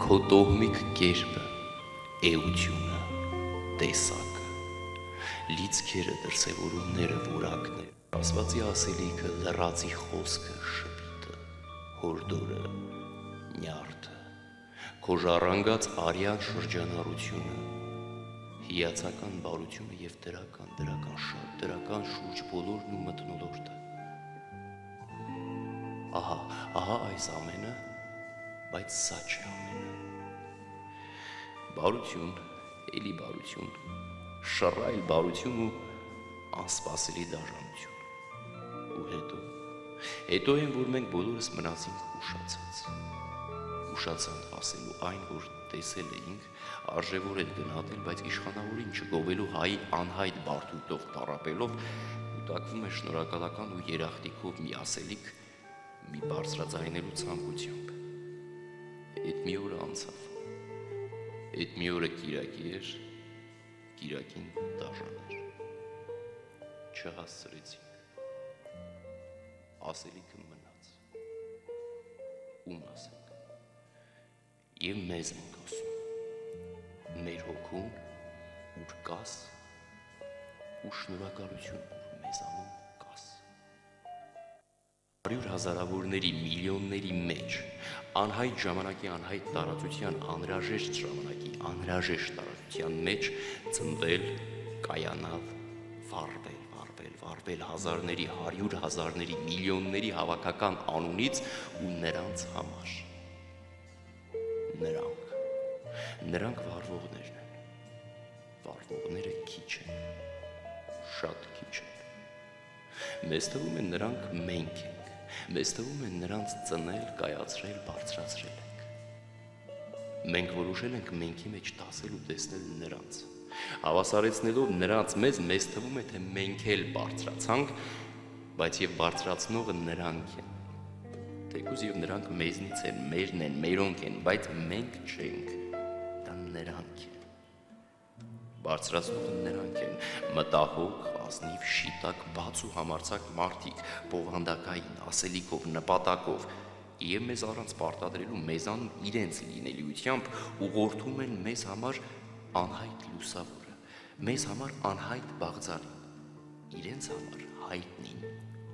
քո տոհմիկ կերպը, էությունը, տեսակը, լիցքերը, դրսևորումները, որակները, ասվածի ասելիքը, լռածի խոսքը, շպիտը, հորդորը, նյարդը, քո ժառանգած արյան շրջանառությունը, հիացական բարությունը և դրական շատ դրական շուրջ բոլորն ու մթնոլորտը։ Ահա այս ամենը, բայց սա չէ ամենը։ Բարություն, էլի բարություն, շռայլ բարություն ու անսպասելի դաժանություն։ Ու հետո են, որ մենք բոլորս մնացինք ուշացանք ասելու այն, որ տեսել էինք, արժևորել գնահատել, բայց իշխանավորին չգովելու հայի անհայտ բարդույթով տառապելով կուտակվում է շնորհակալական ու երախտիկով մի ասելիք, մի բարձրաձայնելու ցանկությամբ։ Էդ մի օրը անցավ։ Էդ մի օրը կիրակի էր, կիրակին դաժան էր։ Չհասցրեցինք։ Ասելիքը մնաց։ Ում ասենք։ Եվ մեզ ենք ասում։ Մեր հոգուն, ուր կաս, ու շնորհակալություն, որ մեզանում կաս։ 100 հազարավորների, միլիոնների մեջ, անհայտ ժամանակի, անհայտ տարածության, անհրաժեշտ ժամանակի, անհրաժեշտ տարածության մեջ ծնվել, կայանալ, վարվել հազարների, 100 հազարների, միլիոնների հավաքական անունից ու նրանց համար։ Նրանք վարվողներն են, վարվողները քիչ են, շատ քիչ են, մեզ թվում է նրանք մենք ենք, մեզ թվում է նրանց ծնել, կայացրել, բարձրացրել ենք, մենք որոշել ենք menքի մեջ դասել ու տեսնել նրանց, հավասարեցնելով նրանց մեզ թվում է, թե մենք էլ բարձրացանք, բայց և բարձրացնողը նրանք են, թեկուզ և նրանք մեզնից են, մերն են, մերոնք են, բայց մենք չենք, դա նրանք են, բարձրացնողը նրանք են, մտահոգ, ազնիվ, շիտակ, բաց ու համարձակ մարդիկ, բովանդակային, ասելիքով, նպատակով, և մեզ առանց պարտադրելու մեզան իրենց լինելիությամբ ուղղորդում են մեզ համար անհայտ լուսավորը, մեզ համար անհայտ բաղձարին, իրենց համար հայտնին,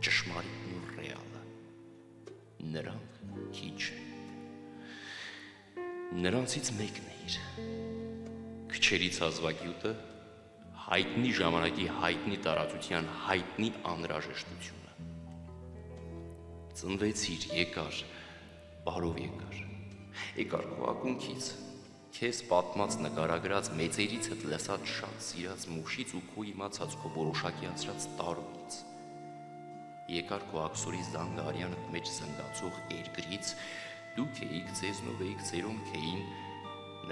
ճշմարիտն ու ռեալը, նրանք քիչ են, նրանցից մեկն է իր, քչերից հազվագյուտը, հայտնի ժամանակի, հայտնի տարածության, հայտնի անհրաժեշտությունը, ծնվեցիր, բարով եկար քո ակունքից, քեզ պատմած նկարագրած մեծերիցդ լսած շատ սիրած մուշից ու քո իմացած քո որոշակիացրած տարուից, եկար քո աքսորի զանգը արյանդ մեջ զնգացող երկրից, դուք էիք, ձեզնով էիք, ձերոնք էին,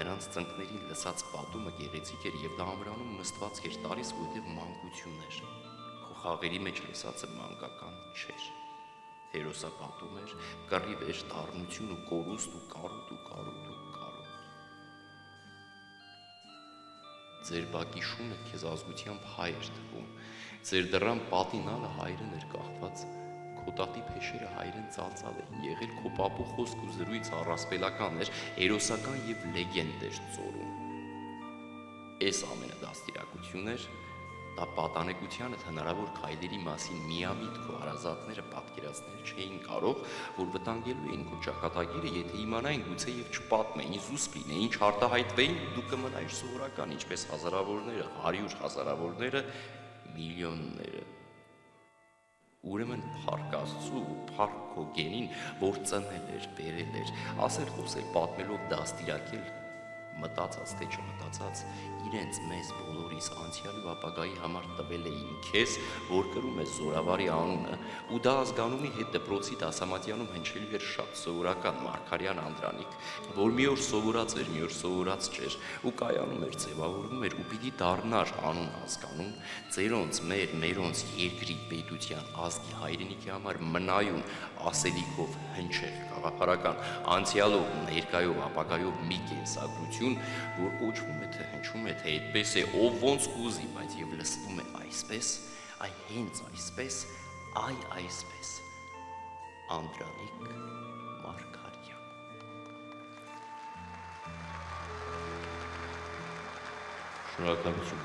նրանց ծնկներին լսած պատումը գեղեցիկ էր և դա ամրանում նստված էր տալիս, որտև մանկություն էր, քո խաղերի մեջ լսածը մանկական չէր, հերոսապատում էր, կռիվ էր, դառնություն ու կորուստ ու կարոտ ու կարոտ ու կարոտ, ձեր բակի շունը քեզ ազգությամբ հայ էր թվում, ձեր դռան պատինալը հայրեն էր կախված, քո տատի փեշերը հայրեն ծալծալ էին եղել, քո պապու խոսք ու զրույց առասպելական էր, հերոսական և լեգենդ էր ծորում, էս ամենը դաստիարակություն էր, դա պատանեկությանդ հնարավոր քայլերի մասին միամիտ քո հարազատները պատկերացնել չէին կարող, որ վտանգելու էին քո ճակատագիրը, եթե իմանային գուցե և չպատմեին, զուսպ լինեին, չարտահայտվեին, դու կմնայիր սովորական, ինչպես հազարավորները, 100 հազարավորները, միլիոնները, ուրեմն փառք Աստծու ու փառք քո գենին, որ ծնել էր, բերել էր, ասել, խոսել, պատմելով, դաստիարակել, մտածած թե չմտածած, իրենց մեզ բոլորիս անցյալի ու ապագայի համար տվել էին քեզ, որ կրում ես զորավարի անունը, ու դա ազգանունի հետ դպրոցի դասամատյանում հնչելու էր շատ սովորական Մարգարյան Անդրանիկ, որ մի օր սովորած էր, մի օր սովորած չէր, ու կայանում էր, ձևավորվում էր, ու պիտի դառնար անուն ազգանուն, ձերոնց, մերոնց, երկրի, պետության, ազգի, հայրենիքի համար մնայուն, ասելիքով հնչել, գաղափարական, անցյալով, ներկայով, ապագայով մի կենսագրություն, որ կոչվում է, թե հնչում է, թե այդպես է, ով ոնց կուզի, բայց և լսվում է այսպես, այ հենց այսպես, այսպես, Անդրանիկ Մարգարյան։ Շնորհակալություն։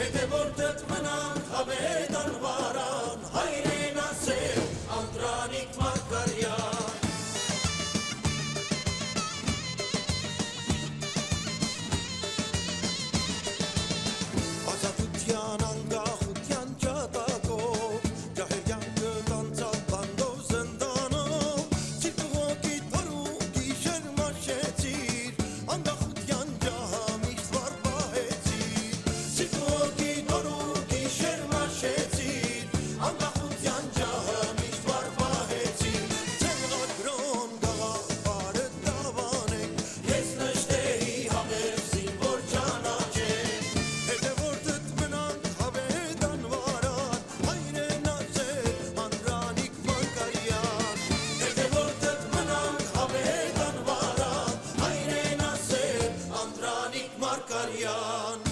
Հետևորդդ մնանք հավետ անվարան, հայրեն ասել, Անդրանիկ Մարգարյան։ Ազատության անկախության ճատակով, ջահերյան կտանցալ բանդով զնդանով, սիրտուղոքի թարու գիշեր մաշեցիր, անկախության ջահամիշտ վարպահեցիր, սիրտուղոքի թարու գիշեր մաշեցիր, անկախության ջահամիշտ վարպահեցիր, ցեղագրոն գաղափարը դավանեք, ես նշտեի համեր զինվոր ճանաչեք, հետևորդդ մնանք հավետ անվարան, հայրեն ասել, Անդրանիկ Մարգարյան, հետևորդդ մնանք հավետ անվարան, հայրեն ասել, Անդրանիկ Մարգարյան։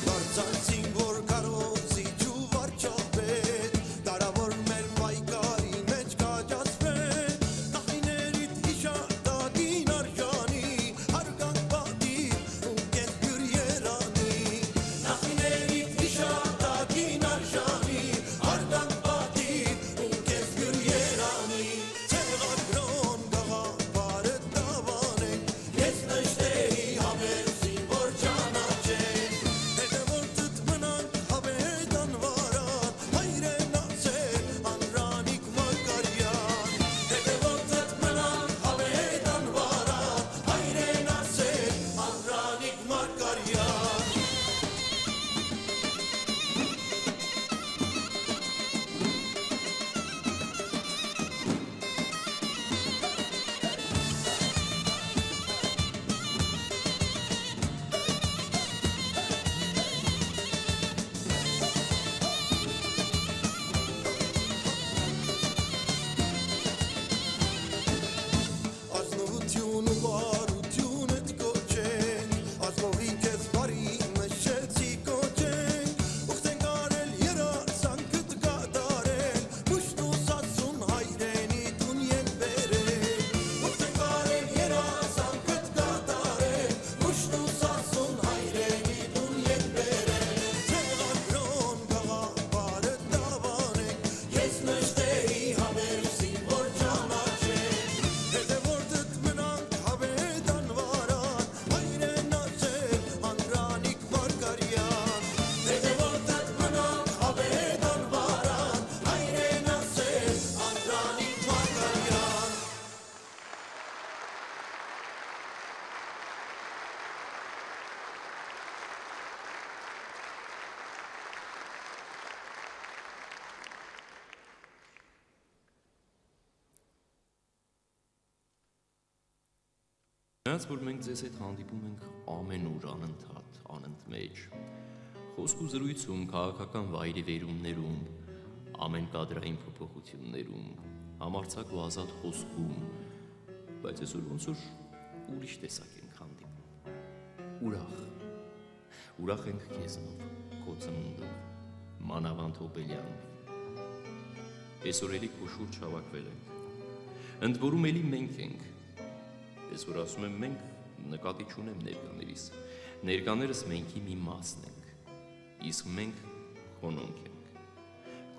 Դարձանցին, որ կարոզի ջու վարչապետ, դարավոր մեր պայքարի մեջ կաջացվեն, նախիներիդ հիշատակին արժանի, հարգանք պատիվ ու կենքյուր երանի, նախիներիդ հիշատակին արժանի, հարգանք պատիվ ու կենքյուր երանի, ցեղագրոն գաղափարը դավանեք, ես նշտեի համեր զինվոր ճանաչեք, հետևորդդ մնանք հավետ անվարան, հայրեն ասել, Անդրանիկ Մարգարյան, հետևորդդ մնանք հավետ անվարան, հայրեն ասել, Անդրանիկ Մարգարյան։ Ազնվություն ու բարությունդ կոչենք, ազգովի քեզ բարի մշեցի կոչենք, ուխտենք արել երազանքդ կատարել, մուշտ ու սասուն հայրենի տուն ենք բերել, ուխտենք արել երազանքդ կատարել, մուշտ ու սասուն հայրենի տուն ենք բերել, ցեղագրոն գաղափարը դավանեք, ես նշտեի համեր զինվոր ճանաչեք, հետևորդդ մնանք հավետ անվարան, հայրեն ասել, Անդրանիկ Մարգարյան, հետևորդդ մնանք հավետ անվարան, հայրեն ասել, Անդրանիկ Մարգարյան։ Նրանց, որ մենք ձեզ հետ հանդիպում ենք ամեն օր անընդհատ, անընդմեջ, խոսք ու զրույցում, քաղաքական վայրի վերումներում, ամեն կադրային փոփոխություններում, համարձակ ու ազատ խոսքում, բայց այսօր ոնց որ ուրիշ տեսակ ենք հանդիպում, ուրախ ենք քեզնով, քո ծնունդով, մանավանդ Հոբելյանով, այսօր էլի քո շուրջ հավաքվել ենք, ընդ որում էլի մենք ենք, ես որ ասում եմ մենք, նկատի չունեմ ներկաներիս, ներկաներս menքի մի մասն ենք, իսկ մենք քոնոնք ենք,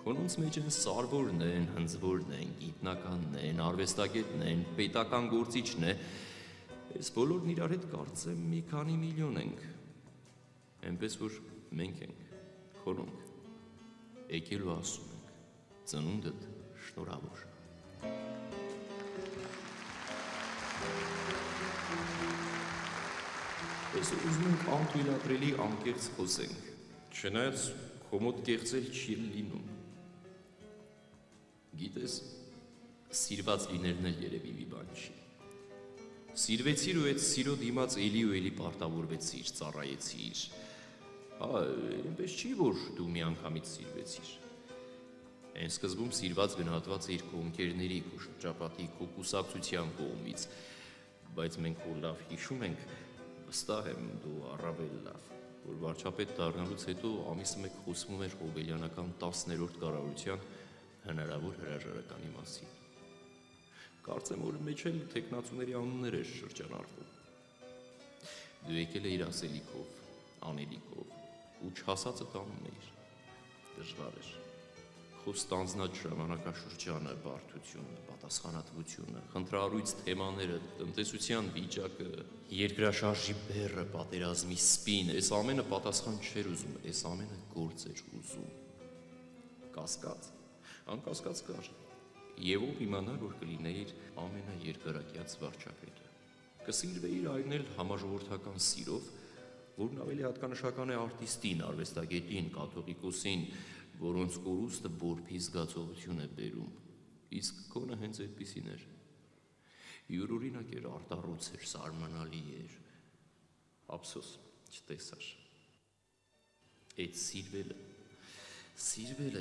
քոնոնց մեջ են սարվորն են, հնձվորն են, գիտնականն են, արվեստագետն են, պետական գործիչն է, այս բոլորն իրար հետ կարծեմ մի քանի միլիոն ենք, այնպես որ մենք ենք, քոնոնք, եկել ու ասում ենք, ծնունդդ շնորհավոր։ Այսօր ուզում ենք անթույլատրելի անկեղծ խոսենք, չնայած քո մոտ կեղծել չի լինում։ Գիտես, Սիրված լինելն էլ երևի մի բան չի։ Սիրվեցիր ու այդ սիրո դիմաց էլի ու էլի պարտավորվեցիր, ծառայեցիր։ Այնպես չի, որ դու մի անգամից սիրվեցիր։ Այն սկզբում սիրված գնահատված էիր քո ընկերների, քո շրջապատի, քո կուսակցության կողմից, բայց մենք որ լավ հիշում ենք, վստահ եմ դու առավել լավ, որ վարչապետ դառնալուց հետո ամիսը մեկ խոսվում էր Հոբելյանական 10-րդ կառավարության հնարավոր հրաժարականի մասին։ Կարծեմ, որ մեջ էլ թեկնածուների անուններ էր շրջանառվում։ Դու եկել էիր ասելիքով, անելիքով, ու չհասածը տանում էիր։ Դժվար էր։ Քո ստանձնած ժամանակաշրջանը, բարդությունը, պատասխանատվությունը, խնդրառույց թեմաները, տնտեսության վիճակը, երկրաշարժի բեռը, պատերազմի սպին, այս ամենը պատասխան չէր ուզում, այս ամենը գործ էր ուզում։ Կասկած, անկասկած կար։ Եվ ով իմանար, որ կլինեիր ամենաերկարակյաց վարչապետը։ Կսիրվեիր այն էլ համաժողովրդական սիրով, որն ավելի հատկանշական է արտիստին, արվեստագետին, կաթողիկոսին, որոնց կորուստը որբի զգացողություն է բերում, իսկ քոնը հենց այդպիսին էր։ Յուրօրինակ էր, արտառոց էր, զարմանալի էր, ափսոս չտեսար։ Այդ սիրվելը,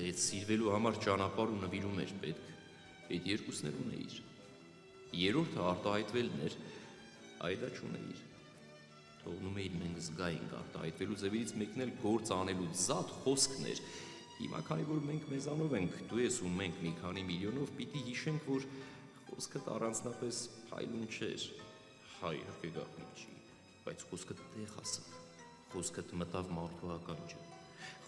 այդ սիրվելու համար ճանապարհ ու նվիրում էր պետք, այդ երկուսն էլ ունեիր։ Երրորդը արտահայտվելն էր, այլ չունեիր։ Թողնում էիր մենք զգայինք արտահայտվելու ձևերից մեկն էլ գործ անելու զատ խոսքն էր։ Հիմա քանի որ մենք մեզանով ենք, դու ես ու մենք մի քանի միլիոնով պիտի հիշենք, որ խոսքդ առանձնապես փայլուն չէր, իհարկե գաղտնիք չի, բայց խոսքդ տեղ հասավ, խոսքդ մտավ մարդու ականջը,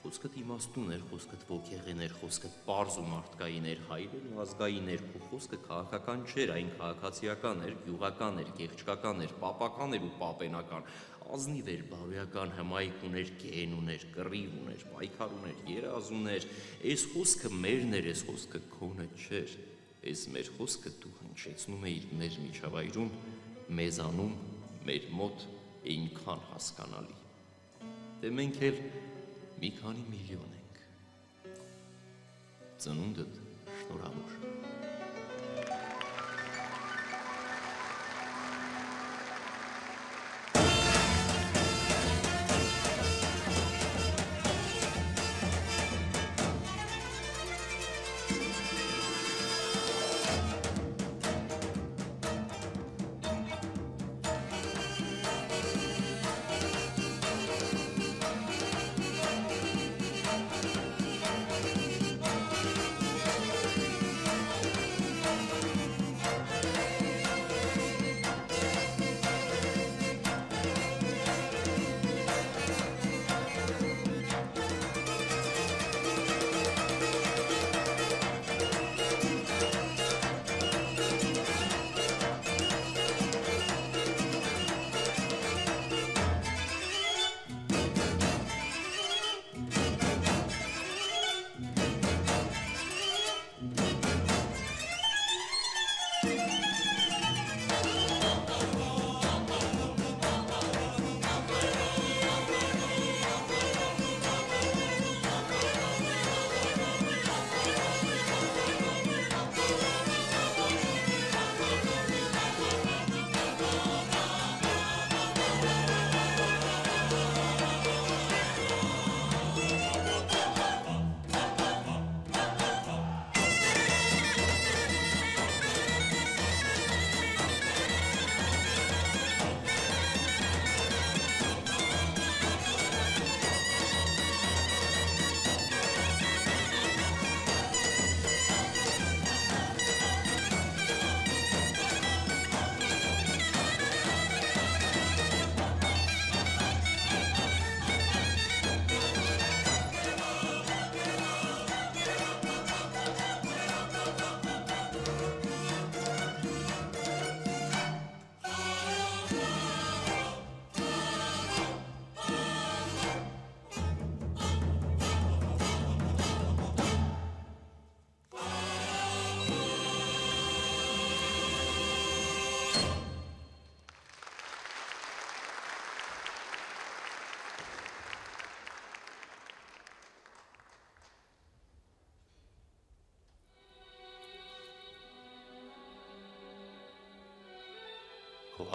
խոսքդ իմաստուն էր, խոսքդ ոգեղեն էր, խոսքդ պարզ ու մարդկային էր, հայրեն ու ազգային էր, քո խոսքը քաղաքական չէր, այն քաղաքացիական էր, գյուղական էր, գեղչկական էր, պապական էր ու պապենական, ազնիվ էր, բարոյական, հմայք ուներ, գեն ուներ, կռիվ ուներ, պայքար ուներ, երազ ուներ, այս խոսքը մերն էր, այս խոսքը քոնը չէր, այս մեր խոսքը դու հնչեցնում էիր մեր միջավայրում, մեզանում, մեր մոտ այնքան հասկանալի։ Դե մենք էլ մի քանի միլիոն ենք։ Ծնունդդ շնորհավոր։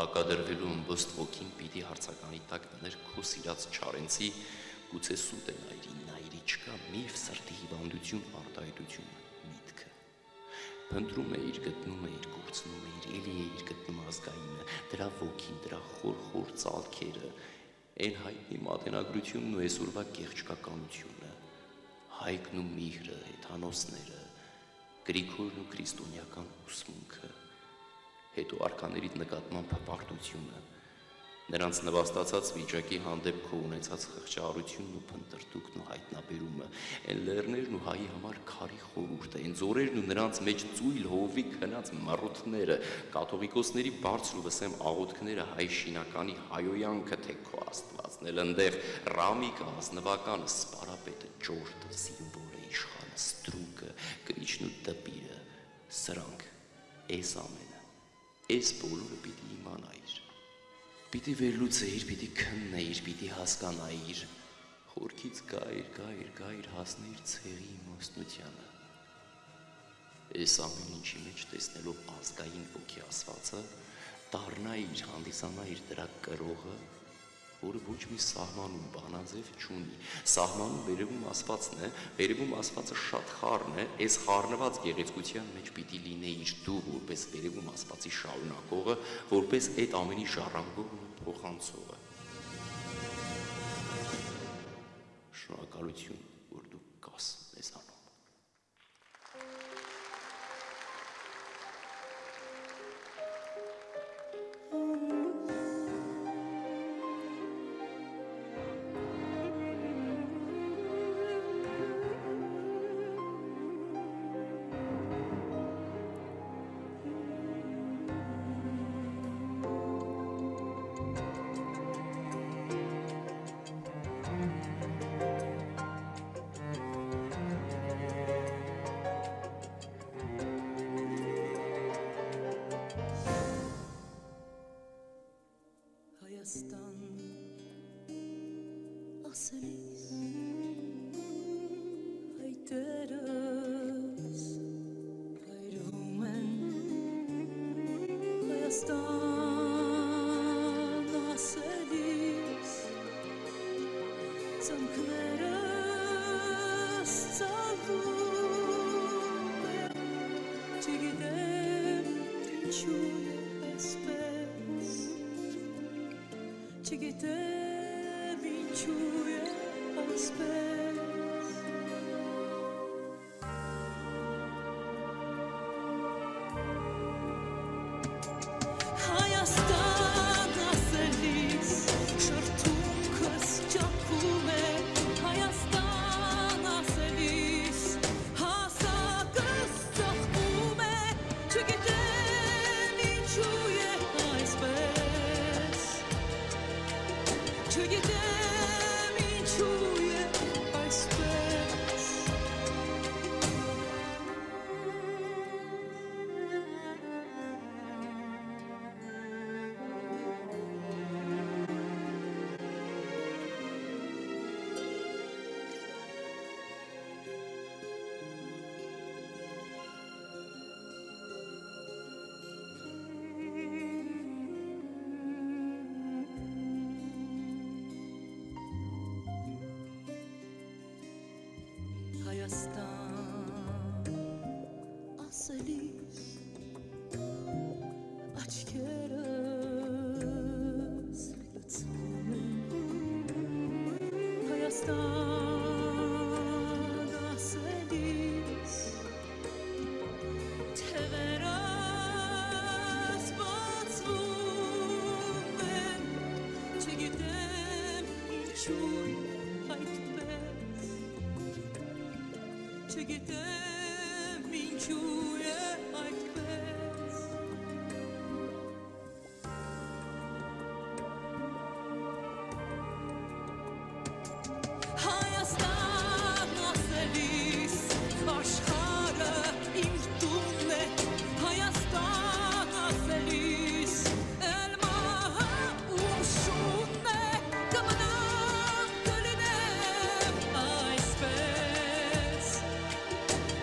հակադրվելու ըմբոստ ոգին պիտի հարցականի տակ դներ քո սիրած Չարենցի, գուցե սուտ է նայրի չկա միվ սրտի հիվանդություն, արտահայտություն, միտքը։ Փնտրում է իր, գտնում է իր, կորցնում է իր, էլի է իր գտնում ազգայինը, դրա ոգին, դրա խոր ծալքերը, այն հայտնի մատենագրությունն ու այսօրվա կեղճկականությունը, հայկն ու միհրը, հեթանոսները, Գրիգորն ու քրիստոնեական ուսմունքը, հետո արքաների նկատմամբ հպարտությունը, նրանց նվաստացած վիճակի հանդեպ քո ունեցած խղճահարությունն ու փնտրտուքն ու հայտնաբերումը, այն լեռներն ու հայի համար քարի խորհուրդը, այն ձորերն ու նրանց մեջ ծույլ հովի քնած մռութները, կաթողիկոսների բարձր ու վսեմ աղոթքները, հայ շինականի հայոյանքը, թե քո Աստվածն էլ ընդեղ, Ռամիկը, ազնվականը, սպարապետը, ջորտը, զինվորը, իշխանը, ստրուկը, կրիչն ու դպիրը, սրանք, այս ամենը, այս բոլորը պիտի իմանայիր, պիտի վերլուծեիր, պիտի քննեիր, պիտի հասկանայիր, խորքից գայր հասնեիր ցեղի իմաստնությանը։ Այս ամեն ինչի մեջ տեսնելով ազգային ոգի ասվածը, դառնայիր, հանդիսանայիր դրա կրողը, որը ոչ մի սահմանում բանաձև չունի։ Սահմանում վերևում ասվածն է, վերևում ասվածը շատ խառն է, այս խառնված գեղեցկության մեջ պիտի լինեիր դու, որպես վերևում ասվածի շարունակողը, որպես այդ ամենի ժառանգողն ու փոխանցողը։ Շնորհակալություն, որ դու կաս մեզանում։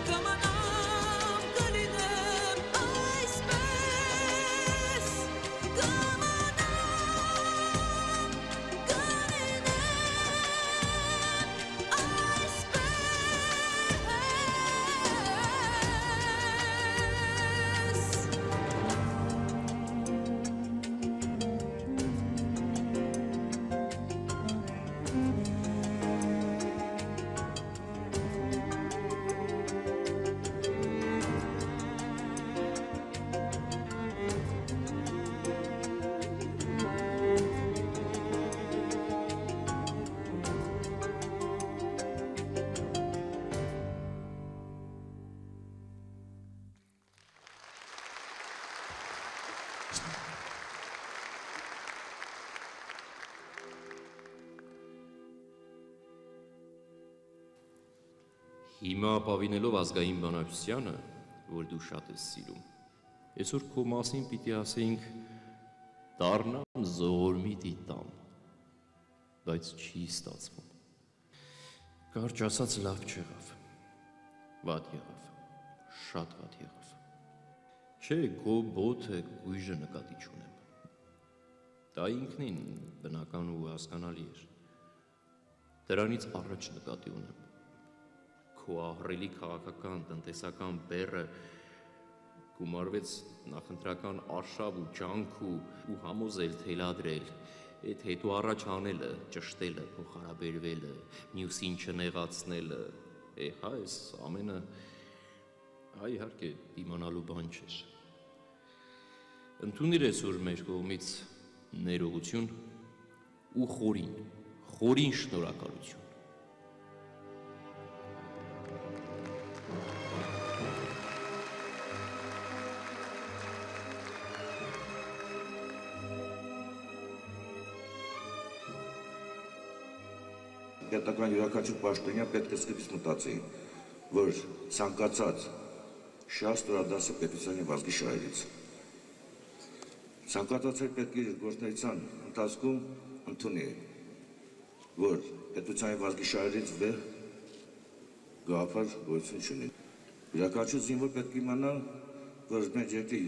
Come on, Հիմա ապավինելով ազգային բանակցությանը, որ դու շատ ես սիրում, այսօր քո մասին պիտի ասեինք դառնամ զողորմիդի տամ, բայց չի ստացվում։ Կարճ ասած լավ չեղավ, վատ եղավ, շատ վատ եղավ։ Չէ, քո բոթը գույժը նկատի չունեմ։ Դա ինքնին բնական ու հասկանալի էր։ Դրանից առաջ նկատի ունեմ։ Քո ահռելի քաղաքական, տնտեսական բեռը գումարվեց նախընտրական արշավ ու ջանք ու համոզել, թելադրել, այդ հետո առաջ անելը, ճշտելը, փոխհարաբերվելը, մյուսին չնեղացնելը, հա այս ամենը հա իհարկե դիմանալու բան չէր։ Ընդունիր այսօր մեր կողմից ներողություն ու խորին շնորհակալություն։ Պետական յուրաքանչյուր պաշտոնյա պետք է սկզբից մտածի, որ ցանկացած շատ ստորադասը պետության եւ ազգի շահերից։ Ցանկացած պետք է իր գործունեության ընթացքում ընդունի, որ պետության եւ ազգի շահերից վեր գաղափար գոյություն չունի։ Յուրաքանչյուր զինվոր պետք է իմանա, որ մեր երկրի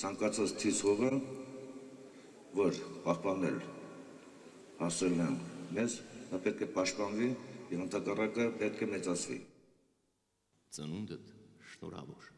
ցանկացած թիզ հողը, որ պահպանել հասել են մեզ, նա պետք է պաշտպանվի եւ ընդհակառակը պետք է մեծացվի։ Ծնունդդ շնորհավոր։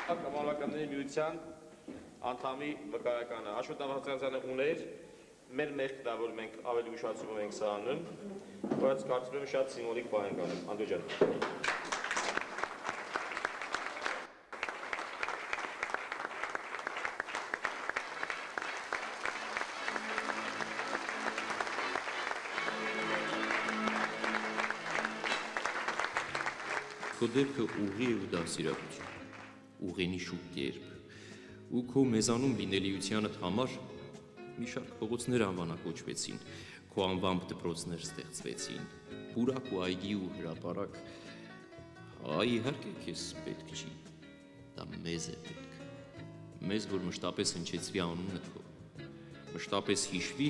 Կամալականների միության անդամի վկայականը Աշոտավազյանը ուներ մեր մեղք դա որ մենք ավելի ուշացում ենք սա անում, բայց կարծում եմ շատ սիմվոլիկ բան ենք անում, Անդրեյ ջան։ Քո դեպքը ուղի է ու դասիրակություն, ուղենի շուտ կերպ, ու քո մեզանում լինելիությանդ համար մի շարք փողոցներ անվանակոչվեցին, քո անվամբ դպրոցներ ստեղծվեցին, պուրակ ու այգի ու հրապարակ, իհարկե քեզ պետք չի, դա մեզ է պետք, մեզ, որ մշտապես հնչեցվի անունը քո, մշտապես հիշվի,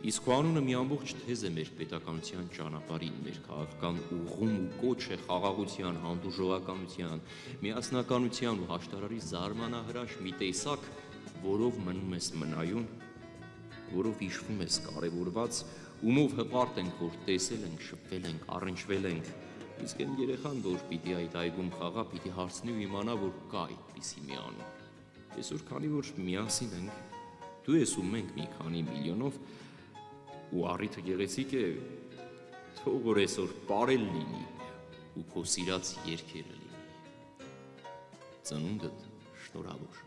իսկ քո անունը մի ամբողջ թեզ է մեր պետականության ճանապարհին, մեր քաղաքական ուղում ու կոչ է խաղաղության, հանդուրժողականության, միասնականության ու հաշտարարի զարմանահրաշ մի տեսակ, որով մնում ես մնայուն, որով հիշվում ես կարևորված, ումով հպարտ ենք, որ տեսել ենք, շփվել ենք, առնչվել ենք, իսկ այն երեխան, որ պիտի այդ այգում խաղա, պիտի հարցնի ու իմանա, որ կա այդպիսի մի անուն։ Այսօր քանի որ միասին ենք, դու ես ու մենք մի քանի միլիոնով, ու առիթը գեղեցիկ է, թող որ այսօր պարել լինի ու քո սիրած երգերը լինի։ Ծնունդդ շնորհավոր։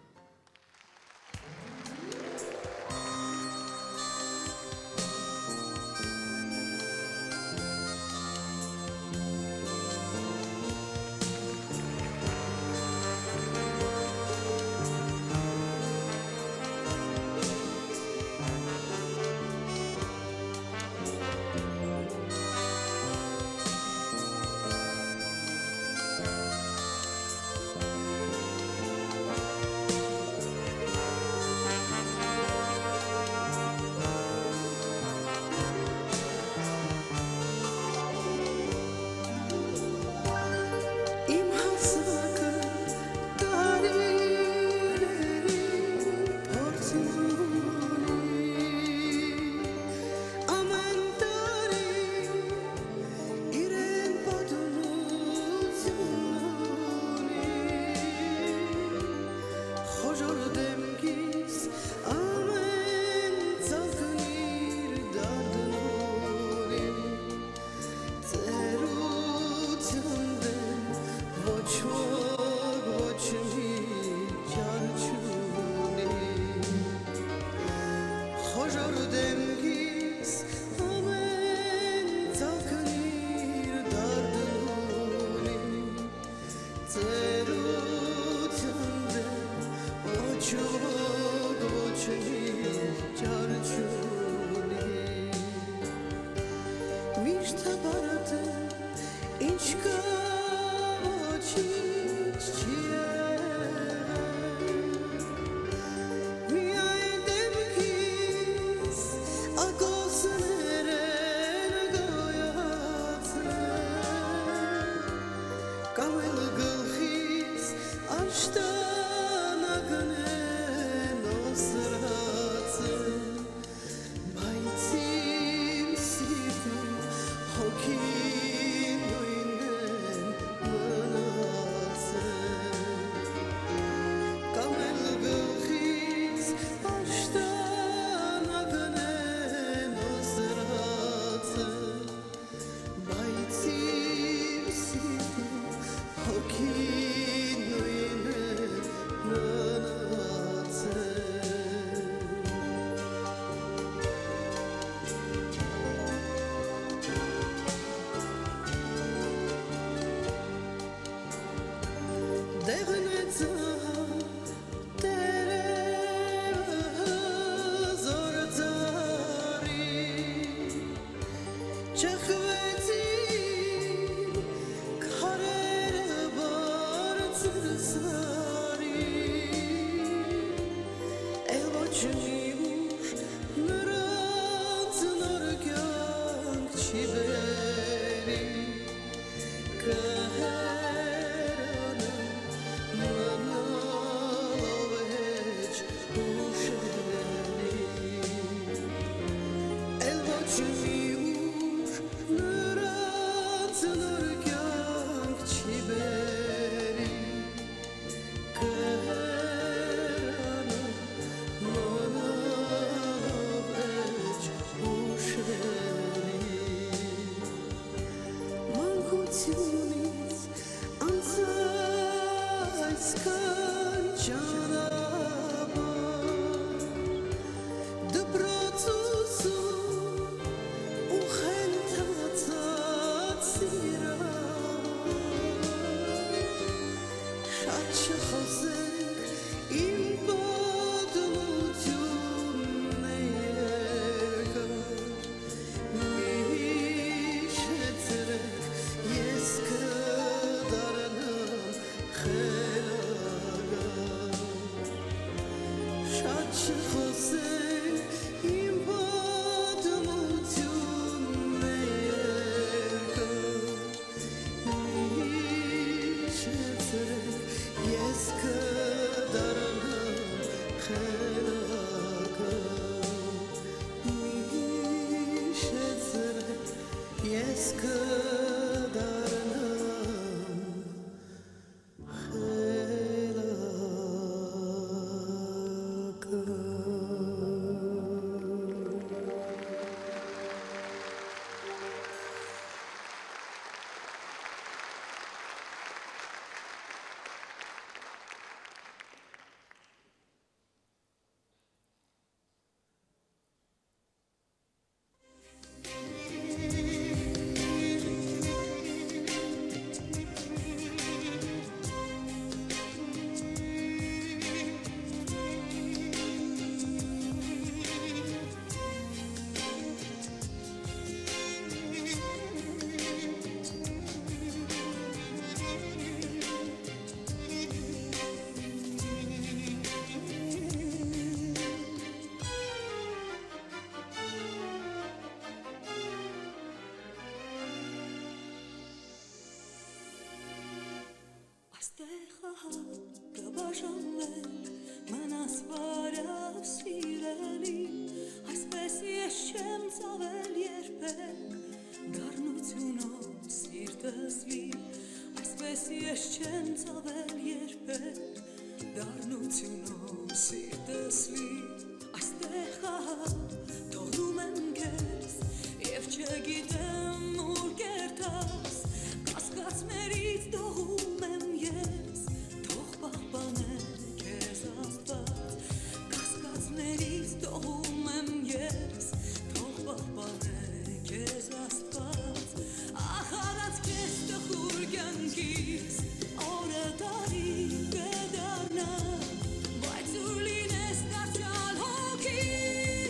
Good.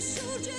Շուրջը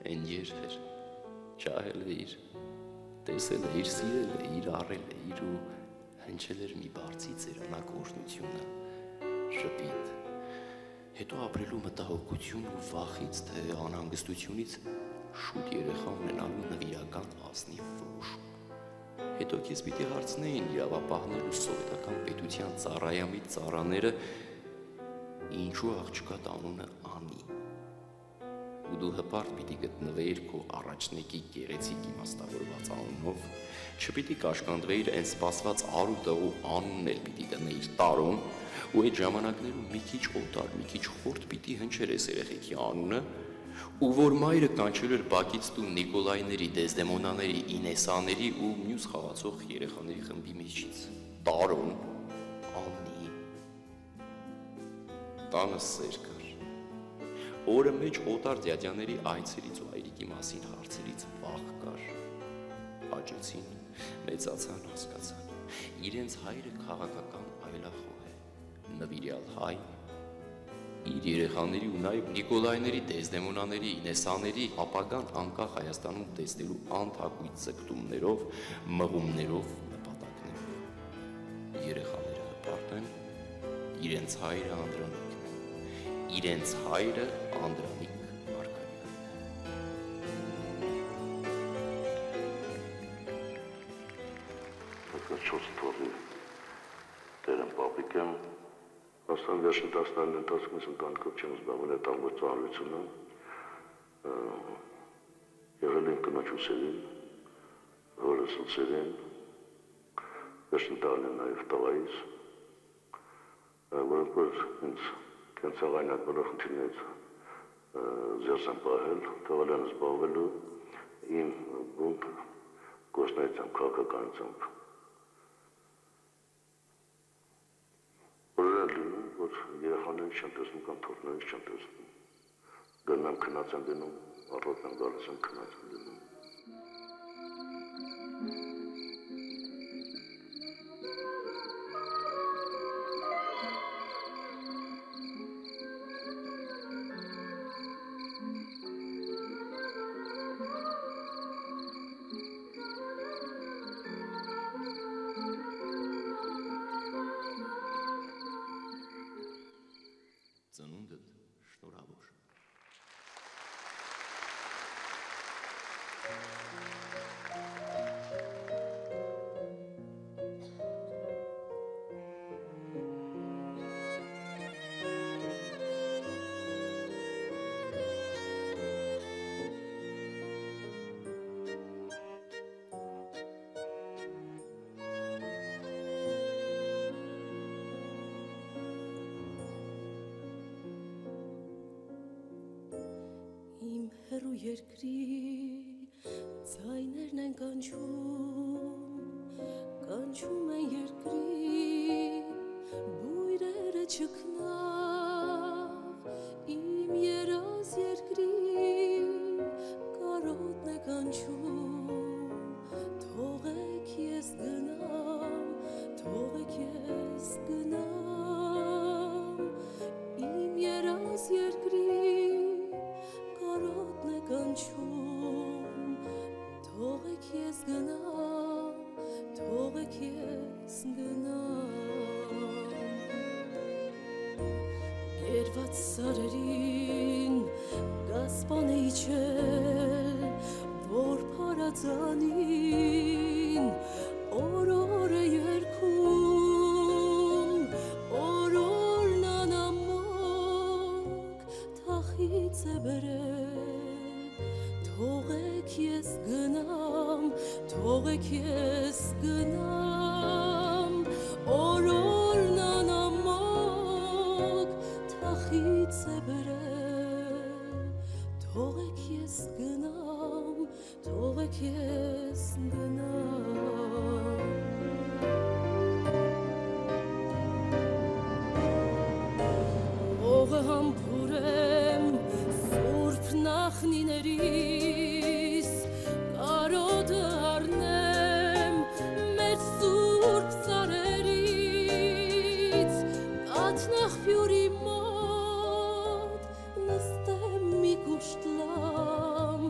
Են երբեր ջահել էիր, տեսել էիր, սիրել էիր, առել էիր ու հնչել էր մի բարձի ծերանակ օրհնությունը, շպիտ, հետո ապրելու մտահոգություն ու վախից, թե անհանգստությունից շուտ երեխա ունենալու նվիրական ազնիվ որոշում։ Հետո քեզ պիտի հարցնեին իրավապահներու սովետական պետության ծառայամիտ ծառաները, ինչու աղջկա անունը Անի։ Ու դու հպարտ պիտի գտնվեիր քո առաջնեկի գեղեցիկ իմաստավորված անունով, չպիտի կաշկանդվեիր այն սպասված արու տղու անունն էլ պիտի դնեիր Տարոն, ու այդ ժամանակներում մի քիչ օտար, մի քիչ խորտ պիտի հնչեր այս երեխեքի անունը, ու որ մայրը կանչել էր բակից տուն Նիկոլայների, Դեզդեմոնաների, Ինեսաների ու մյուս խաղացող երեխաների խմբի միջից։ Տարոն, Անի, տանը սեր կար։ Օրը մեջ օտար դյադյաների այցերից ու այրիկի մասին հարցերից վախ կար։ Աճեցին, մեծացան, հասկացան։ Իրենց հայրը քաղաքական այլախոհ է, նվիրյալ հայ, իր երեխաների ու նաև Նիկոլայների, Դեզդեմոնաների, Ինեսաների ապագան անկախ Հայաստանում տեսնելու անթակույց ձգտումներով, մղումներով, նպատակներով։ Երեխաները հպարտ են, իրենց հայրը Անդրանիկն է, իրենց հայրը Անդրանիկ Մարգարյանն է։ Չորս թողի տերեմ պապիկ եմ, աստան վերջին 10 տարին ընթացքում ես ընտանիքով չեմ զբաղվել այդ ամբողջ ծառայությունը, եղել եմ կնոջ ուսերին, հորս ուսերին, վերջին տարին եմ նաև տղայիս, որոնք որ ինձ կենցաղայնակ բոլոր խնդիրներից զերծ եմ պահել, թողել են զբաղվելու իմ բունտ գործնայությամբ, քաղաքականությամբ։ Որորել լինում, որ երեխաներից չեն տեսնում կամ թորներից չեն տեսնում։ Գնում եմ քնած եմ լինում, առոտ եմ գալիս եմ քնած եմ լինում։ Ծնունդդ շնորհավոր։ Հեռու երկրի ձայներն են կանչում են երկրի բույրերը չքնավ իմ երազ երկրի կարոտն է կանչում թողեք ես գնամ իմ երազ երկրի կարոտն է կանչում, թողեք ես գնամ, Երված սարերին գասպան է իջել, որ պարածանին օրոր է երգում, օրորն անամոք թախից է բերել, թողեք ես գնամ, օրորն անամոք թախից է բերել, թողեք ես գնամ, Ողը համբուրեմ սուրբ նախնիներիս, կարոտը առնեմ մեր սուրբ ծառերից, կաթնախվյուրի մոտ նստեմ մի կուշտ լամ,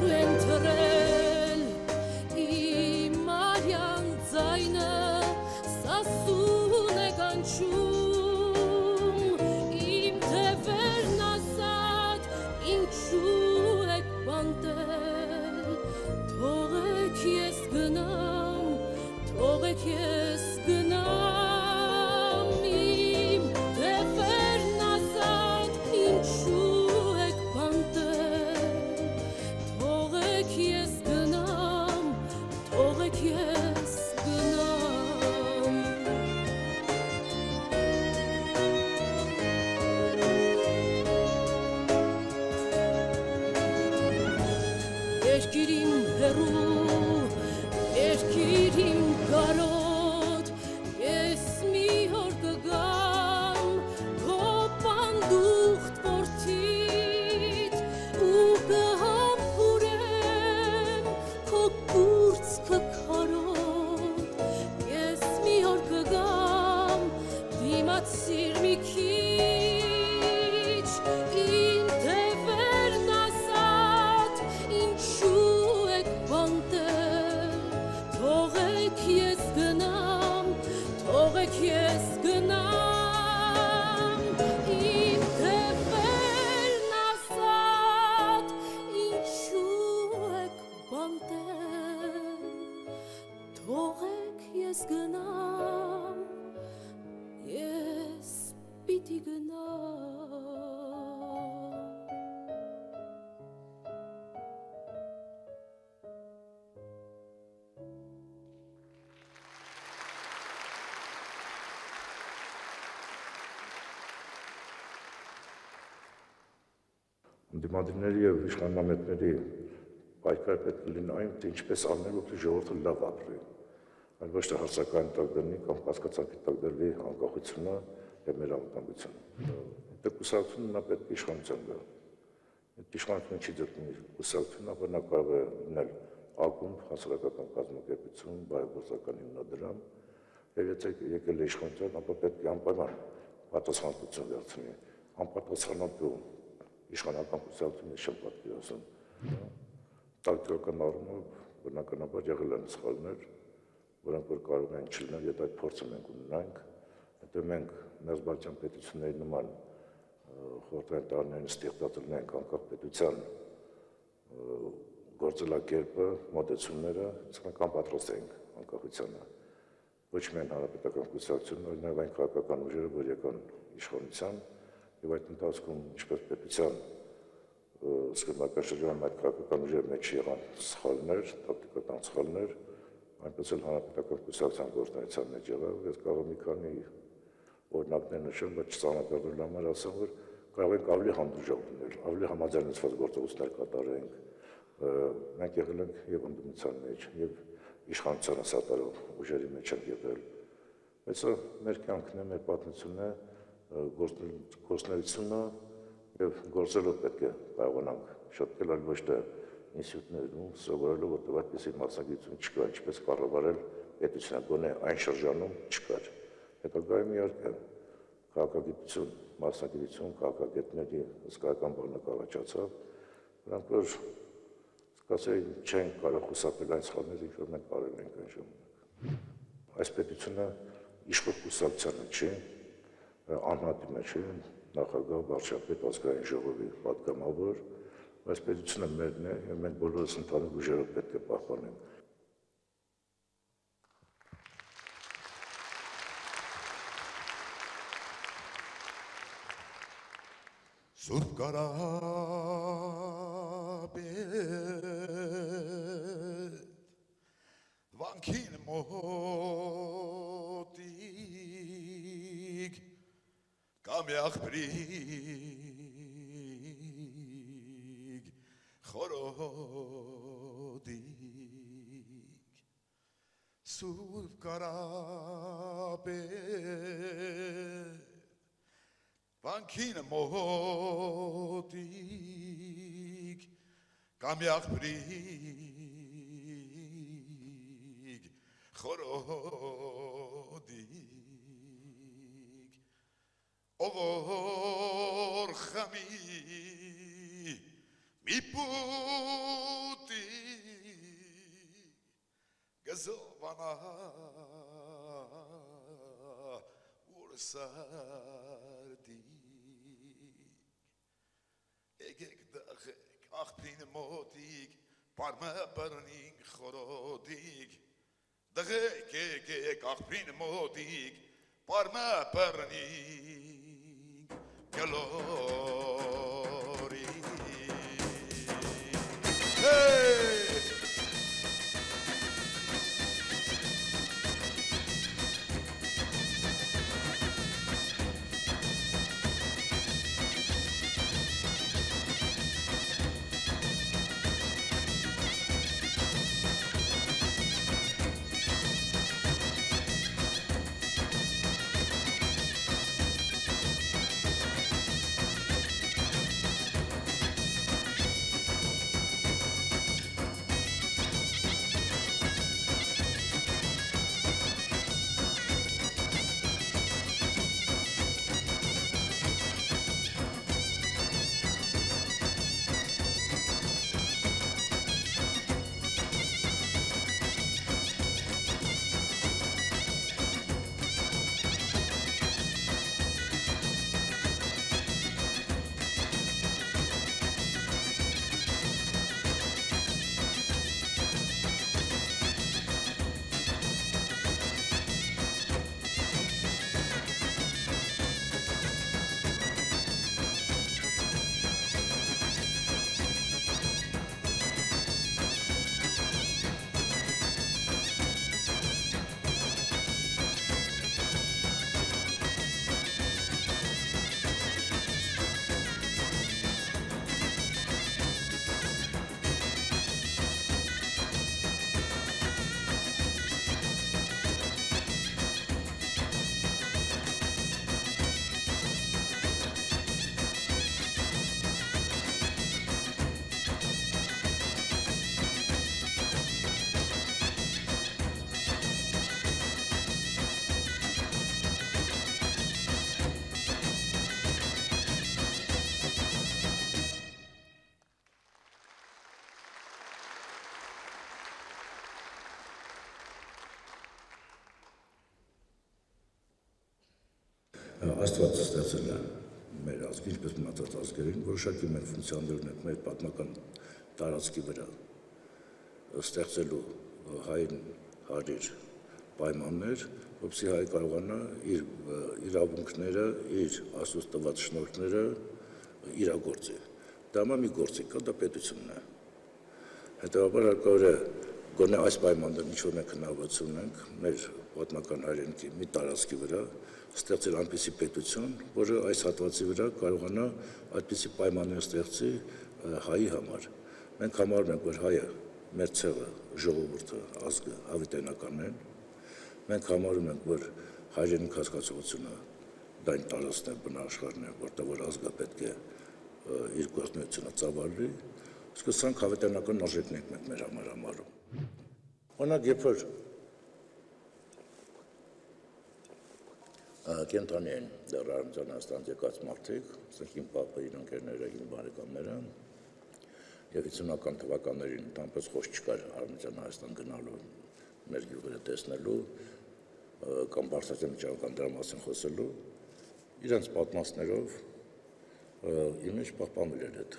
հեռու են թռել իմ արյան ձայնը սասուն է կանչում իմ թևերն ասած ինչու եք բանտել թողեք ես գնամ թողեք ես գնամ իմ թևերն ասած ինչու եք բանտել թողեք ես գնամ թողեք ես գնամ երկիր իմ հեռու երկիր իմ կարոտ ես մի օր կգամ քո պանդուխտ որդիդ ու կհամբուրեմ քո կուրծքը քարոտ ես մի օր կգամ դիմացիր մի քիչ իմ թևերն ասած ինչու եք բանտել թողեք ես գնամ թողեք ես գնամ իմ թևերն ասած ինչու եք բանտել թողեք ես գնամ ես պիտի գնամ Դիմադրների եւ իշխանամետների պայքար պետք է լինի այն, թե ինչպես անել, որպեսզի ժողովուրդը լավ ապրի։ Այլ ոչ թե հարցական տակ դրնի կամ կասկածանքի տակ դրվի անկախությունը եւ մեր անվտանգությունը։ Դա կուսակցությունն նա պետք է իշխանության գա։ Այդ իշխանությունը չի ձգտում կուսակցությունը, ապա նա կարող է լինել ակումբ, հասարակական կազմակերպություն, բարեգործական հիմնադրամ, եւ եթե եկել է իշխանության, ապա պետք է անպայման պատասխանատվություն վերցնի։ Անպատասխանատու իշխանական կուսակցությունը չեմ պատկերացնում։ Տակտիկական առումով բնականաբար եղել են սխալներ, որոնք որ կարող են չլինել, եթե այդ փորձը մենք ունենանք, հետո մենք Մերձբալթյան պետությունների նման խորհրդային տարիներին ստեղծած անկախ պետության գործելակերպը, մոտեցումները, իսկական պատրաստ էինք անկախությանը։ Ոչ միայն հանրապետական կուսակցությունը, այլ նաև այն քաղաքական ուժերը, որ եկան իշխանության, եւ այդ ընթացքում ինչպես պետության սկզբնական շրջանում այդ քաղաքական ուժերի մեջ եղան սխալներ, տակտիկական սխալներ, այնպես էլ հանրապետական կուսակցության գործունեության մեջ եղավ, ես կարող եմ մի քանի օրինակներ նշեմ, բայց չծանոթանալու համար ասեմ, որ կարող ենք ավելի հանդուրժող լինել, ավելի համաձայնեցված գործողություններ կատարենք, մենք եղել ենք եւ ընդդիմության մեջ, եւ իշխանությանը սատարող ուժերի մեջ ենք եղել, բայց սա մեր կյանքն է, մեր պատմությունն է, գործունեությունը եւ գործելով պետք է կարողանանք շտկել, այլ ոչ թե ինստիտուտներում սովորելով, որտեղ այդպիսի մասնագիտություն չկա, ինչպես կառավարել պետությունը, գոնե այն շրջանում չկար։ Հետագայում իհարկե քաղաքագիտություն, մասնագիտություն, քաղաքագետների հսկայական բանակ առաջացավ, նրանք որ ասել չեն կարող խուսափել այն սխալներից, ինչ որ մենք արել ենք այն ժամանակ։ Այս պետությունը իշխող կուսակցությանը չի, անհատիմը չի, նախագահ, վարչապետ, ազգային ժողովի պատգամավոր, այս պետությունը մերն է, եւ մենք բոլորս ընդհանուր ուժերով պետք է պահպանենք։ Սուրբ Կարապետ վանքին մոտիկ կամ աղբրիկ խորոդիկ Սուրբ Կարապետ վանքին մոտիկ կամ աղբրիկ խորոդիկ ով որ խմի իպուտի գզովանա ուրսարդի եկեք դախեք աղբին մոտիկ պարմը բրնինք խորոդիկ դղեք եկեք աղբին մոտիկ պարմը բրնինք գլորի Աստված ստեղծել է մեր ազգին, ինչպես մնացած ազգերին, որոշակի մեր ֆունկցիաներ ունենք մեր պատմական տարածքի վրա ստեղծելու հային հարիր պայմաններ, որպեսզի հայ կարողանա իր իրավունքները, իր Աստծուց տված շնորհքները իրագործի։ Դա մի գործիք կա, դա պետությունն է։ Հետևաբար հարկավոր է գոնե այս պայմաններն ինչ-որ մենք հնարավորություն ունենք մեր պատմական հայրենիքի մի տարածքի վրա ստեղծել այնպիսի պետություն, որը այս հատվածի վրա կարողանա այդպիսի պայմաններ ստեղծի հայի համար։ Մենք համարում ենք, որ հայը մեր ցեղը, ժողովուրդը, ազգը հավիտենականն են։ Մենք համարում ենք, որ հայրենիք հասկացողությունը դա այն տարածքն է, բնաշխարհն է, որտեղ որ ազգը պետք է իր գործունեությունը ծավալի, իսկ սրանք հավիտենական արժեքներ ենք մեր համար համարում։ Օրինակ, երբ որ կենտրոնի են դեռ Հայաստանից եկած մարդիկ, ասենք իմ պապը, իր ընկերները, իմ բարեկամները, եւ 50-ական թվականներին ընդհանրապես խոսք չկար Հայաստան գնալու, մեր գյուղերը տեսնելու, կամ բարձրացան միջավայրական դրա մասին խոսելու, իրենց պատմածներով իմ մեջ պահպանվել էր այդ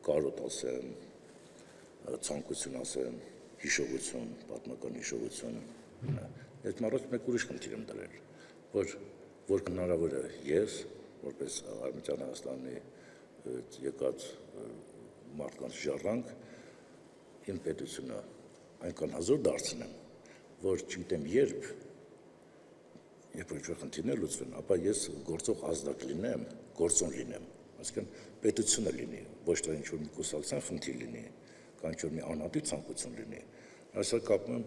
կարոտ ասեմ, ցանկություն ասեմ, հիշողություն, պատմական հիշողություն։ Այդ մարդոց մեկ ուրիշ խնդիր եմ դրել, որ հնարավոր է ես, որպես Արևմտյան Հայաստանի եկած մարդկանց ժառանգ, իմ պետությունը այնքան հազոր դարձնեմ, որ չգիտեմ երբ որ ինչ-որ խնդիրներ լուծվեն, ապա ես գործող ազդակ լինեմ, գործոն լինեմ, այսինքն պետությունը լինի, ոչ թե ինչ-որ մի կուսակցության խնդիր լինի, կամ ինչ-որ մի անհատի ցանկություն լինի։ Այսօր կապում եմ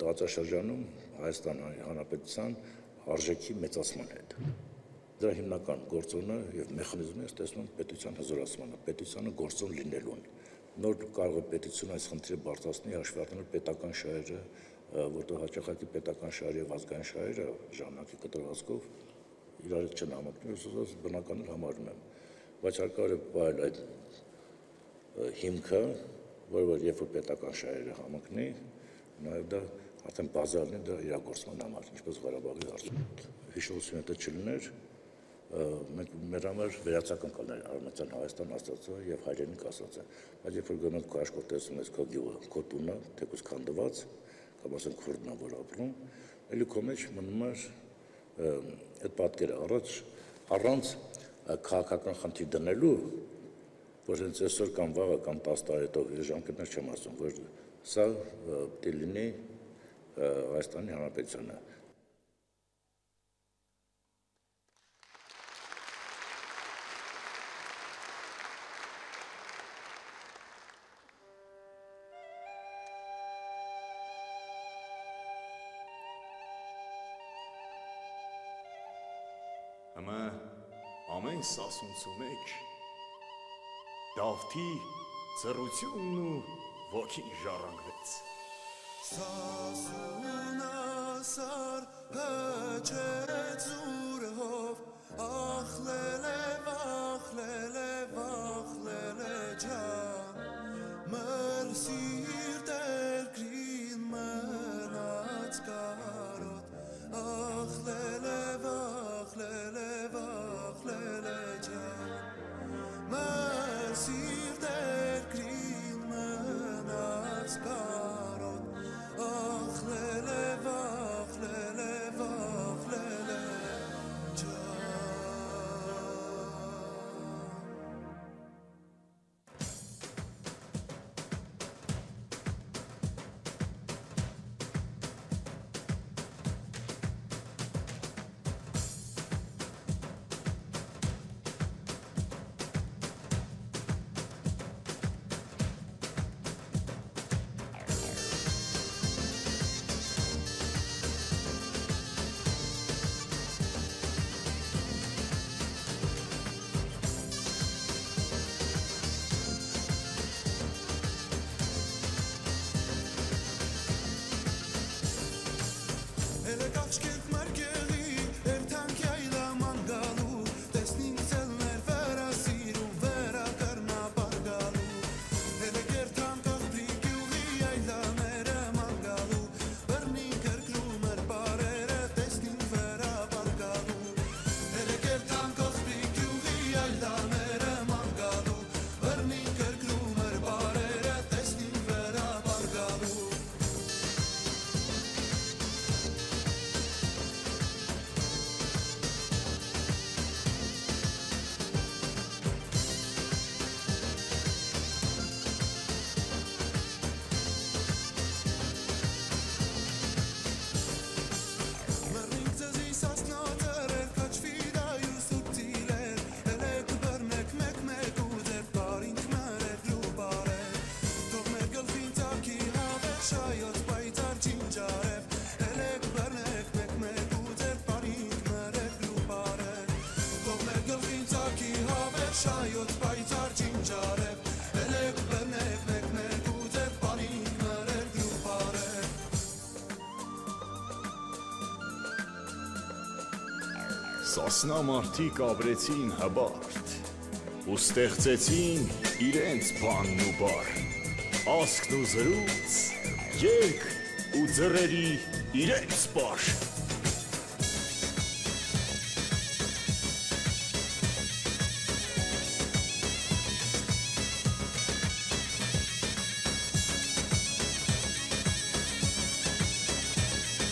տարածաշրջանում Հայաստան Հանրապետության արժեքի մեծացման հետ։ Դրա հիմնական գործոնը եւ մեխանիզմը ես տեսնում պետության հզորացմանը, պետությանը գործոն լինելուն։ Նոր կարող է պետությունը այս խնդիրը բարձրացնել, հաշվի առնելով պետական շահերը, որտեղ հաճախակի պետական շահերը եւ ազգային շահերը ժամանակի կտրվածքով իրար չեն համընկնում, ես բնականին համարում եմ։ Բայց հարկավոր է պահել այդ հիմքը, որ երբ որ պետական շահերը համընկնի, նաև դա արդեն բազարն է դա իրագործման համար, ինչպես Ղարաբաղի հարցում։ Հիշողությունը դա չլիներ, մեր համար վերացական կլներ Արմենիան Հայաստան ասածը եւ հայրենիք ասածը, բայց երբ որ գնում քո աշխոտ տեսնում ես քո գյուղը, քո տունը, թեկուզ քանդված, կամ ասենք քուրդնա որ ապրում, էլի քո մեջ մնում է այդ պատկերը առանց քաղաքական խնդիր դնելու, որ հենց այսօր կամ վաղը կամ 10 տարի հետո ժամկետներ չեմ ասում, որ սա պետք է լինի Հայաստանի Հանրապետությանը։ Հիմա ամեն սասունցունեք Դավթի ծռությունն ու ոգին ժառանգվեց։ Սասունասար հջեց ուրհով, ախլել է ջան, մր սիրտեր գրին մնաց կարոտ, ախլել է ջան, մր սիրտեր գրին մնաց կարոտ, ախլել է ջան։ Սասնամարտիկ ապրեցին հբարդ, ու ստեղծեցին իրենց բանն ու բար, ասքն ու զրույց, երգ ու ձռերի իրենց պար։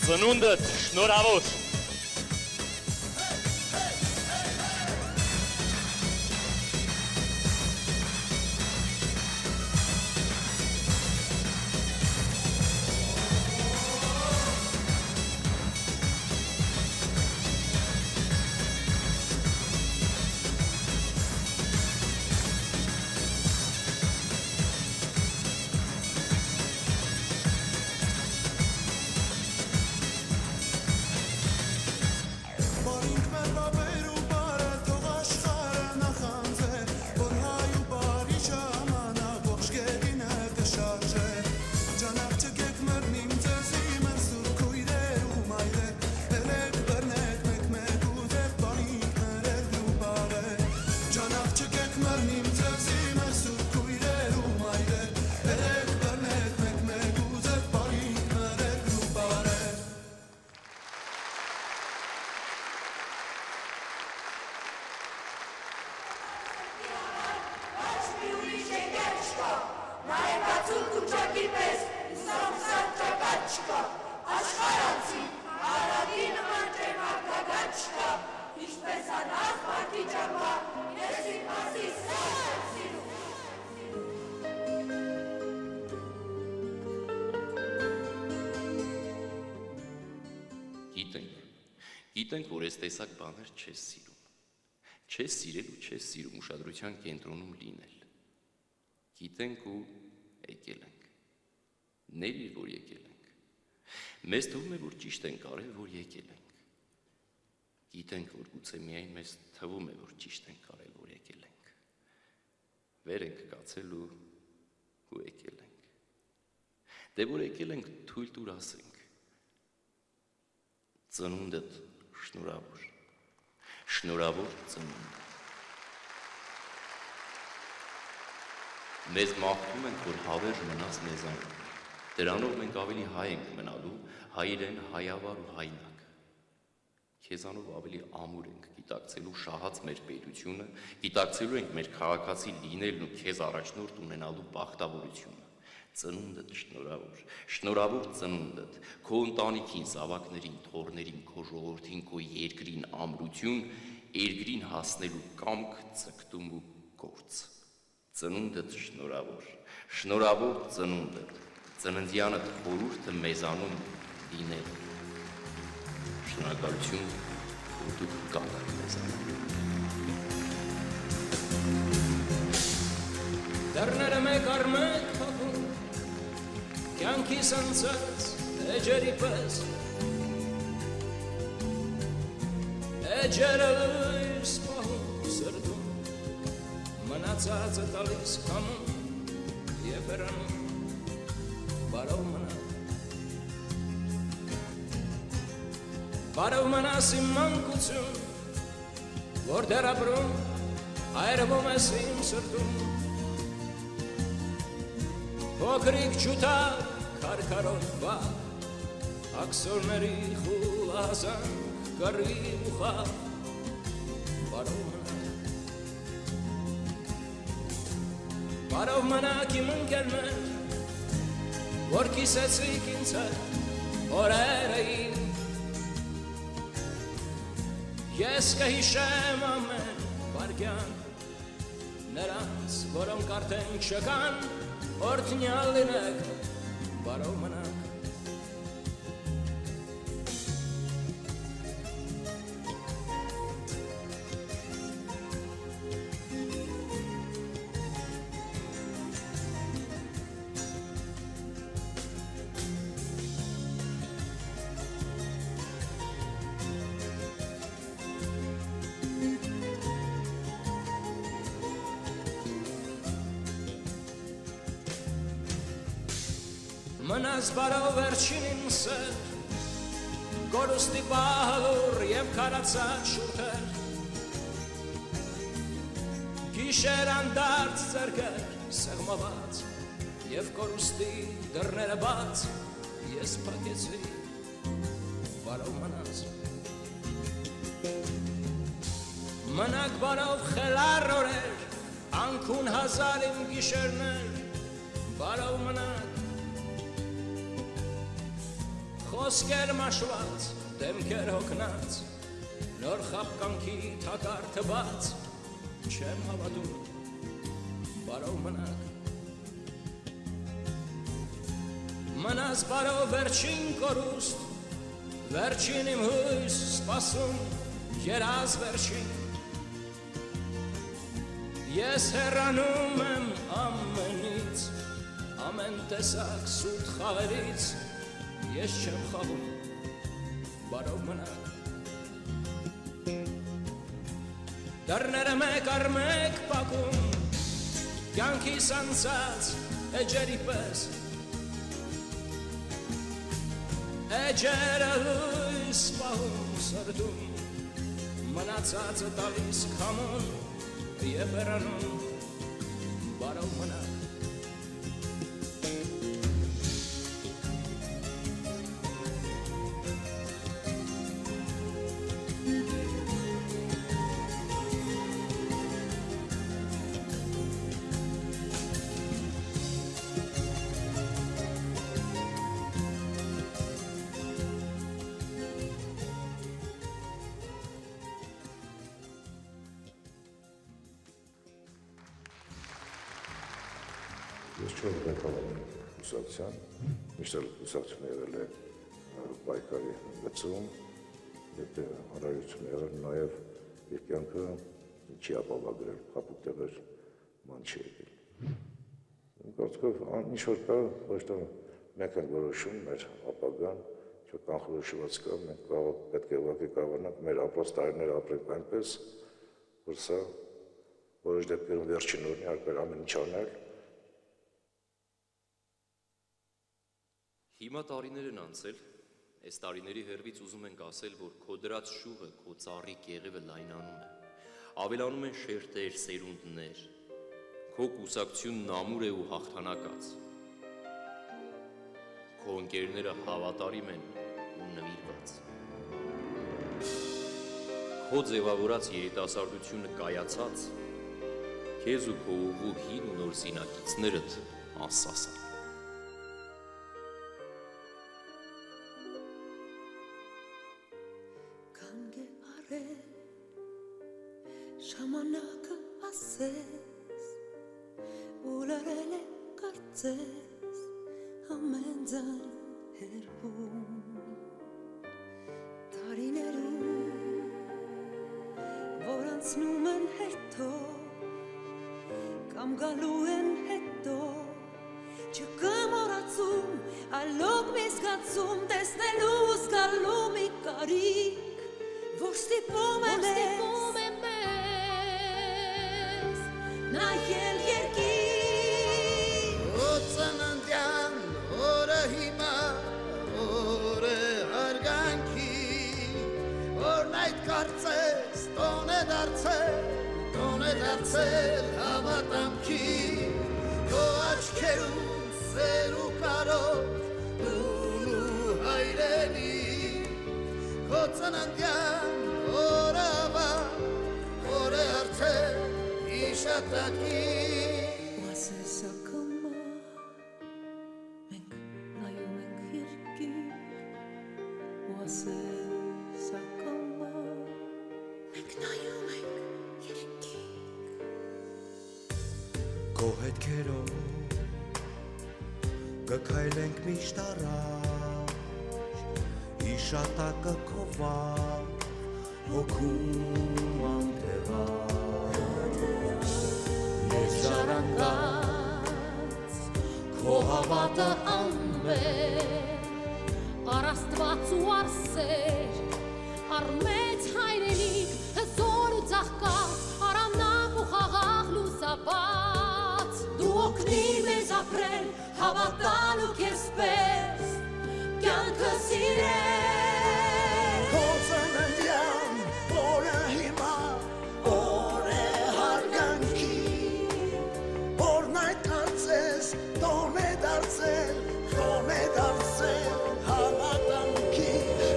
Ծնունդդ շնորհավոր։ Գիտենք, որ այս տեսակ բաներ չես սիրում։ Չես սիրել ու չես սիրում ուշադրության կենտրոնում լինել։ Գիտենք ու եկել ենք։ Ներիր, որ եկել ենք։ Մեզ թվում է, որ ճիշտ ենք արել, որ եկել ենք։ Գիտենք, որ գուցե միայն մեզ թվում է, որ ճիշտ ենք արել, որ եկել ենք։ Վեր ենք կացել ու եկել ենք։ Դե որ եկել ենք, թույլ տուր ասենք։ Ծնունդդ շնորհավոր։ Շնորհավոր ծնունդ։ Մեզ մաղթում ենք, որ հավերժ մնաս մեզանով։ Դրանով մենք ավելի հայ ենք մնալու, հայրեն, հայավար ու հայնակ։ Քեզանով ավելի ամուր ենք գիտակցելու շահած մեր պետությունը, գիտակցելու ենք մեր քաղաքացի լինելն ու քեզ առաջնորդ ունենալու բախտավորությունը։ Ծնունդդ շնորհավոր, շնորհավոր ծնունդդ, քո ընտանիքին, զավակներին, թոռներին, քո ժողովրդին, քո երկրին ամրություն, երկրին հասնելու կամք, ցկտում ու գործ։ Ծնունդդ շնորհավոր, շնորհավոր ծնունդդ, ծննդյանդ խորհուրդը մեզանում լինել։ Շնորհակալություն, որ դուք կաք մեզանում։ Դռները մեկ առ մեկ փակում, կյանքիս անցած էջերի պես, էջերը լույս պահում սրտում, մնացածը տալիս քամում և հեռանում, բարով մնա։ Բարով մնաս իմ մանկություն, որ դեռ ապրում, այրվում ես իմ սրտում, փոքրիկ ջութակ, քարքարոտ բակ, աքսորների խուլազանք, կռվի ու խաղ, բարով մնաք։ Բարով մնաք իմ ընկերներ, որ կիսեցիք ինձ հետ օրերը իմ, ես կհիշեմ ամեն վայրկյան, նրանց, որոնք արդեն չկան, օրհնյալ լինեք, բարով մնաք։ Մնաս բարով վերջին իմ սեր, կորուստի պահալուր և քարացած շուրթեր, գիշեր անդարձ ձեռքեր սեղմված և կորուստի դռները բաց, ես փակեցի, բարով մնաս։ Մնաք բարով խելառ օրեր, անքուն հազար իմ գիշերներ, բարով մնաք։ Խոսքեր մաշված, դեմքեր հոգնած, նոր խապկանքի թակար թված, չեմ հավատում, բարով մնաք։ Մնաս բարով վերջին կորուստ, վերջին իմ հույս սպասում, երազ վերջին, ես հեռանում եմ ամենից, ամեն տեսակ սուտ խաղերից, ես չեմ խաղում, բարով մնաք։ Դռները մեկ առ մեկ փակում, կյանքիս անցած էջերի պես, էջերը լույս պահում սրտում, մնացածը տալիս քամուն և հեռանում, բարով մնաք։ Ես չոր ղեկավար եմ ուսակցության, միշտ ուսակցությունը եղել է պայքարի գծում եթե հարարություն եղել, նաև իր կյանքը չի ապավագրել, խապուկ տեղեր ման չի եկել։ Գործքով ինչ որ կա, ոչ թե մենք ենք որոշում մեր ապագան, չէ կանխորոշված կա, մենք պետք է ուղղակի կարողանանք մեր ապրած տարիները ապրենք այնպես, որ սա որոշ դեպքերում վերջին օրն է, հարկար ամեն ինչ անել։ Հիմա տարիներ են անցել, այս տարիների հերվից ուզում ենք ասել, որ քո դրած շուղը, քո ծառի կեղևը լայնանում է, ավելանում են շերտեր, սերունդներ, քո կուսակցությունն ամուր է ու հաղթանակած, քո ընկերները հավատարիմ են ու նվիրված, քո ձևավորած երիտասարդությունը կայացած, քեզ ու քո ուղու հին ու նոր զինակիցներդ անսասան։ Ժամանակը ասես, ու լրել է կարծես, ամեն ձայն հերբում, տարիներում, որ անցնում են հետով, կամ գալու են հետո, չկա մոռացում, այլոք մի զգացում, տեսնելու զգալու մի կարիք, որ ստիպում է մեզ նայել երկիր Օ ծննդյան օրը հիմա օր է հարգանքի Որն այդ կարծես տոն է դարձել հավատամքի Քո աչքերում սեր ու կարոտ դուն ու հայրենի Քո ծննդյան օրը որ է արդեն իշատակի Ու ասես ակամա մենք նայում ենք երկիր Ու ասես ակամա մենք նայում ենք երկիր Քո հետքերով կքայլենք միշտ առաջ Իշատակը քո վար հոգում անտեղած Ես ժառանգած քո հավատը անմեր Արաստված ու արսեր Արմեց հայրենիք հզոր ու ծաղկած Արանապ ու խաղաղ լուսապած Դու օգնիր մեզ ապրել հավատալ ու քեզ պես Կյանքը սիրել Քո ծննդյան օրը հիմա օր է հարգանքի Որն այդ կարծես տոն է դարձել հավատամքի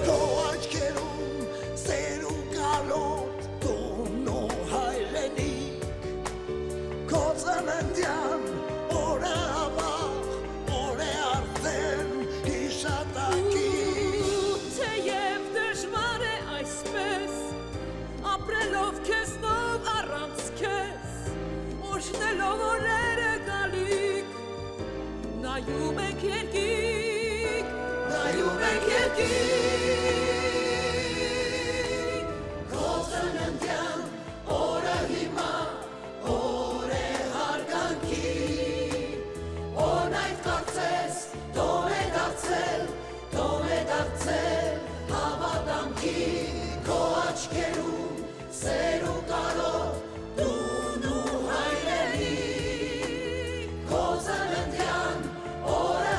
Քո աչքերում սեր ու կարոտ տուն ու հայրենիք Քո ծննդյան օրը օր է արդեն իշատակի Թեև դժվար է այսպես ապրելով քեզնով առանց քեզ Օժտելով օրերը գալիք նայում ենք երկիկ Քո ծննդյան օրը հիմա օր է հարգանքի Որն այդ կարծես տոն է դարձել հավատամքի Քո աչքերում սեր ու կարոտ դուն ու հայրենի Քո ծննդյան օրը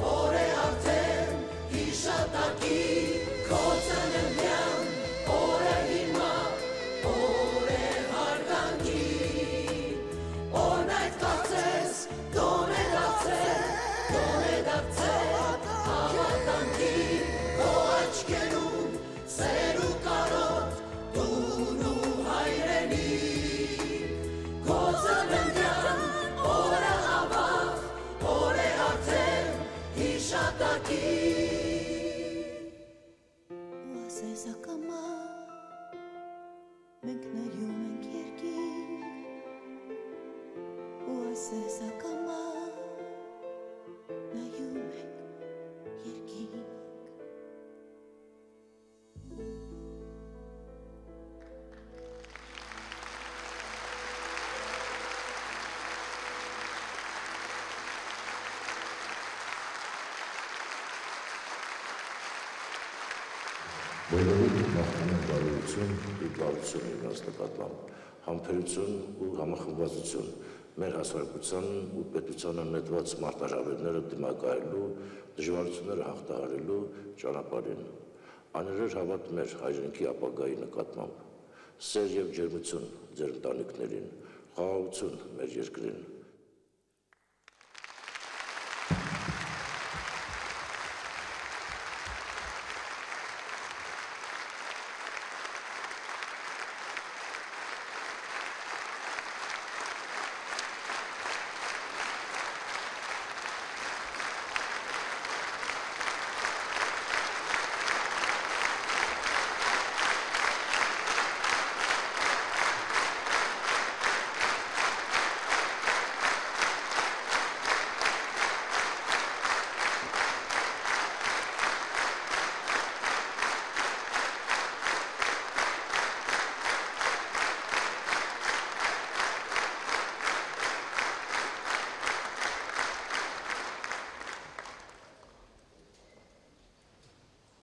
օր է արդեն իշատակի Քո ծննդյան օրը հիմա օր է հարգանքի Որն այդ կարծես տոն է դարձել հավատամքի Քո աչքերում սեր ու կարոտ դուն ու հայրենի Քո ծննդյան օրը օր է արդեն իշատակի Ու ասես ակամա մենք նայում ենք երկիր Ու ասես ակամա նայում ենք երկիր Բոլորին մաղթում եմ բարություն ու բարություն իրենց նկատմամբ, համբերություն ու համախմբվածություն, մեր հասարակությանն ու պետությանը նետված մարտահրավերները դիմակայելու, դժվարությունները հաղթահարելու ճանապարհին, անհրաժեշտ հավատ մեր հայրենիքի ապագայի նկատմամբ, սեր և ջերմություն ձեր ընտանիքներին, խաղաղություն մեր երկրին,